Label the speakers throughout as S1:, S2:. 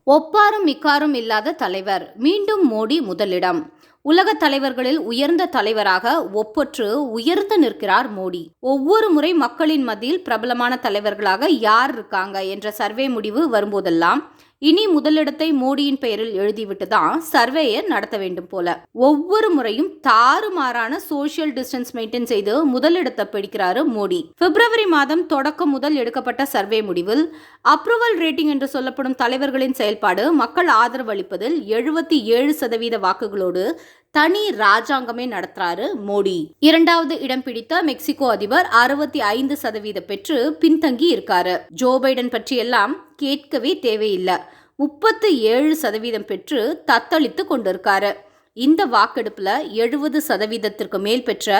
S1: ஒப்பாரும் மிக்காரும் இல்லாத தலைவர், மீண்டும் மோடி முதலிடம். உலக தலைவர்களில் உயர்ந்த தலைவராக ஒப்பற்று உயர்ந்து நிற்கிறார் மோடி. ஒவ்வொரு முறை மக்களின் மத்தியில் பிரபலமான தலைவர்களாக யார் இருக்காங்க என்ற சர்வே முடிவு வரும்போதெல்லாம் இனி முதலிடத்தை மோடியின் பெயரில் எழுதிவிட்டு தான் சர்வேயை நடத்த வேண்டும் போல. ஒவ்வொரு முறையும் தாறுமாறான சோசியல் டிஸ்டன்ஸ் மெயின்டைன் செய்து முதலிடத்தை பிடிக்கிறாரு மோடி. பிப்ரவரி மாதம் தொடக்கம் முதல் எடுக்கப்பட்ட சர்வே முடிவில் அப்ரூவல் ரேட்டிங் என்று சொல்லப்படும் தலைவர்களின் செயல்பாடு மக்கள் ஆதரவு அளிப்பதில் 77% வாக்குகளோடு தனி ராஜாங்கமே நடத்துறாரு மோடி. இரண்டாவது இடம் பிடித்த மெக்சிகோ அதிபர் 65% பெற்று பின்தங்கி இருக்காரு. ஜோ பைடன் பற்றியெல்லாம் கேட்கவே தேவையில்லை. 37% பெற்று தத்தளித்து கொண்டிருக்காரு. இந்த வாக்கெடுப்புல 70% மேல் பெற்ற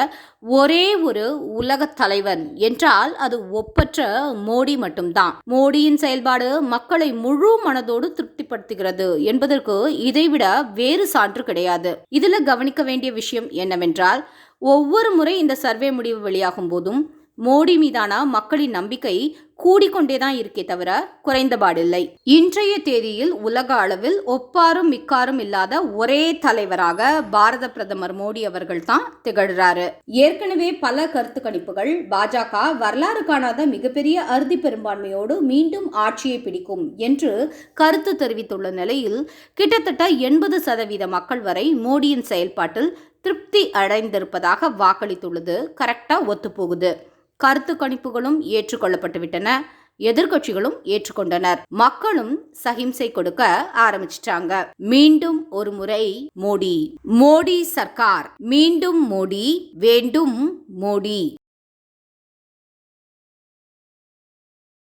S1: ஒரே ஒரு உலக தலைவன் என்றால் அது ஒப்பற்ற மோடி மட்டும்தான். மோடியின் செயல்பாடு மக்களை முழு மனதோடு திருப்திப்படுத்துகிறது என்பதற்கு இதைவிட வேறு சான்று கிடையாது. இதுல கவனிக்க வேண்டிய விஷயம் என்னவென்றால், ஒவ்வொரு முறை இந்த சர்வே முடிவு வெளியாகும் போதும் மோடி மீதான மக்களின் நம்பிக்கை கூடிக்கொண்டேதான் இருக்கே தவிர குறைந்தபாடில்லை. இன்றைய தேதியில் உலக அளவில் ஒப்பாரும் மிக்காரும் இல்லாத ஒரே தலைவராக பாரத பிரதமர் மோடி அவர்கள் தான் திகழ்கிறாரு. ஏற்கனவே பல கருத்து கணிப்புகள் பாஜக வரலாறு காணாத மிகப்பெரிய அறுதி பெரும்பான்மையோடு மீண்டும் ஆட்சியை பிடிக்கும் என்று கருத்து தெரிவித்துள்ள நிலையில் கிட்டத்தட்ட 80% மக்கள் வரை மோடியின் செயல்பாட்டில் திருப்தி அடைந்திருப்பதாக வாக்களித்துள்ளது கரெக்டா ஒத்துப்போகுது. கருத்து கணிப்புகளும் ஏற்றுக்கொள்ளப்பட்டுவிட்டன. எதிர்கட்சிகளும் ஏற்றுக்கொண்டனர். மக்களும் சகிம்சை கொடுக்க ஆரம்பிச்சிட்டாங்க. மீண்டும் ஒரு முறை மோடி சர்க்கார், மீண்டும் மோடி, வேண்டும் மோடி.